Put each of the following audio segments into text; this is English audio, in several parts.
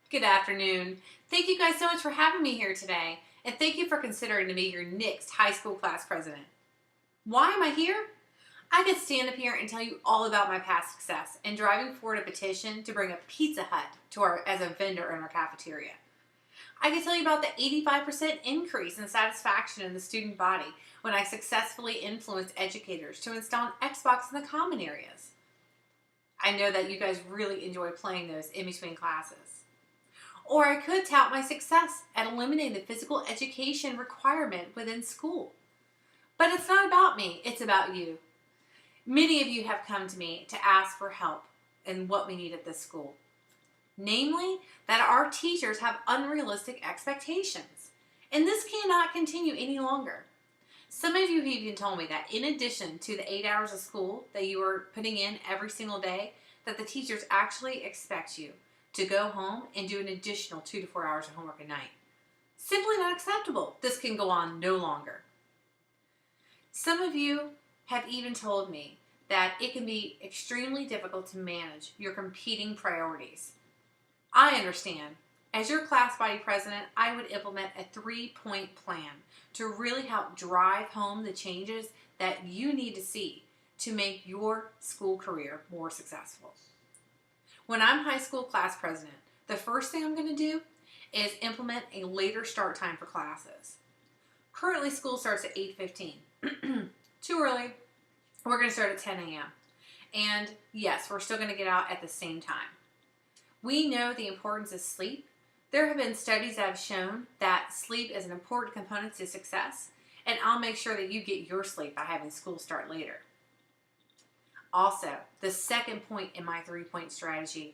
Good afternoon. Thank you guys so much for having me here today, and thank you for considering to be your next high school class president. Why am I here? I could stand up here and tell you all about my past success in driving forward a petition to bring a Pizza Hut as a vendor in our cafeteria. I could tell you about the 85% increase in satisfaction in the student body when I successfully influenced educators to install an Xbox in the common areas. I know that you guys really enjoy playing those in between classes. Or I could tout my success at eliminating the physical education requirement within school. But it's not about me, it's about you. Many of you have come to me to ask for help in what we need at this school. Namely, that our teachers have unrealistic expectations. And this cannot continue any longer. Some of you have even told me that in addition to the 8 hours of school that you are putting in every single day, that the teachers actually expect you to go home and do an additional 2 to 4 hours of homework a night. Simply not acceptable. This can go on no longer. Some of you have even told me that it can be extremely difficult to manage your competing priorities. I understand. As your class body president, I would implement a 3-point plan to really help drive home the changes that you need to see to make your school career more successful. When I'm high school class president, the first thing I'm going to do is implement a later start time for classes. Currently, school starts at 8:15. Too early. We're going to start at 10 a.m. And yes, we're still going to get out at the same time. We know the importance of sleep. There have been studies that have shown that sleep is an important component to success, and I'll make sure that you get your sleep by having school start later. Also, the second point in my 3-point strategy,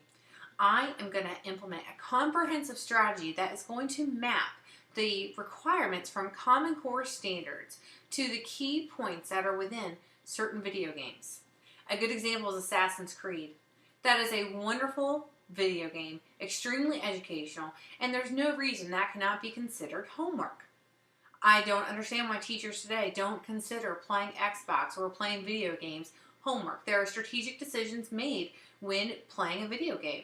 I am going to implement a comprehensive strategy that is going to map the requirements from Common Core standards to the key points that are within certain video games. A good example is Assassin's Creed. That is a wonderful video game, extremely educational, and there's no reason that cannot be considered homework. I don't understand why teachers today don't consider playing Xbox or playing video games homework. There are strategic decisions made when playing a video game.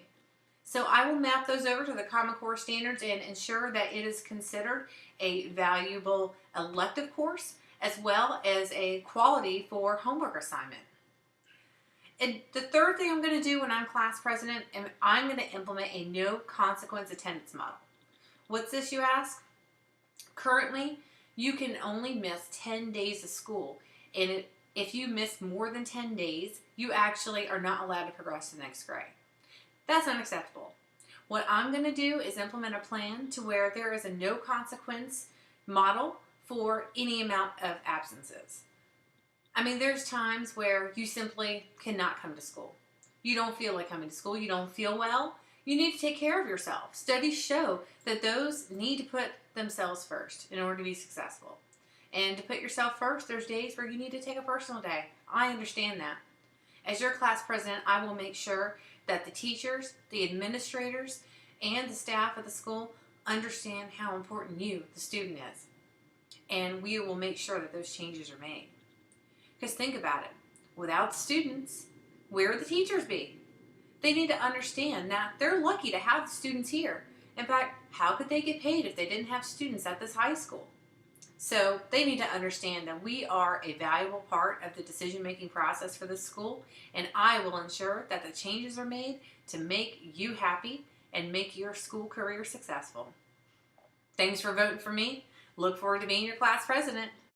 So I will map those over to the Common Core standards and ensure that it is considered a valuable elective course as well as a quality for homework assignment. And the third thing I'm going to do when I'm class president, I'm going to implement a no consequence attendance model. What's this, you ask? Currently, you can only miss 10 days of school, and if you miss more than 10 days, you actually are not allowed to progress to the next grade. That's unacceptable. What I'm going to do is implement a plan to where there is a no consequence model for any amount of absences. I mean, there's times where you simply cannot come to school. You don't feel like coming to school. You don't feel well. You need to take care of yourself. Studies show that those need to put themselves first in order to be successful. And to put yourself first, there's days where you need to take a personal day. I understand that. As your class president, I will make sure that the teachers, the administrators, and the staff at the school understand how important you, the student, is. And we will make sure that those changes are made. Because think about it. Without students, where would the teachers be? They need to understand that they're lucky to have the students here. In fact, how could they get paid if they didn't have students at this high school? So they need to understand that we are a valuable part of the decision-making process for this school, and I will ensure that the changes are made to make you happy and make your school career successful. Thanks for voting for me. Look forward to being your class president.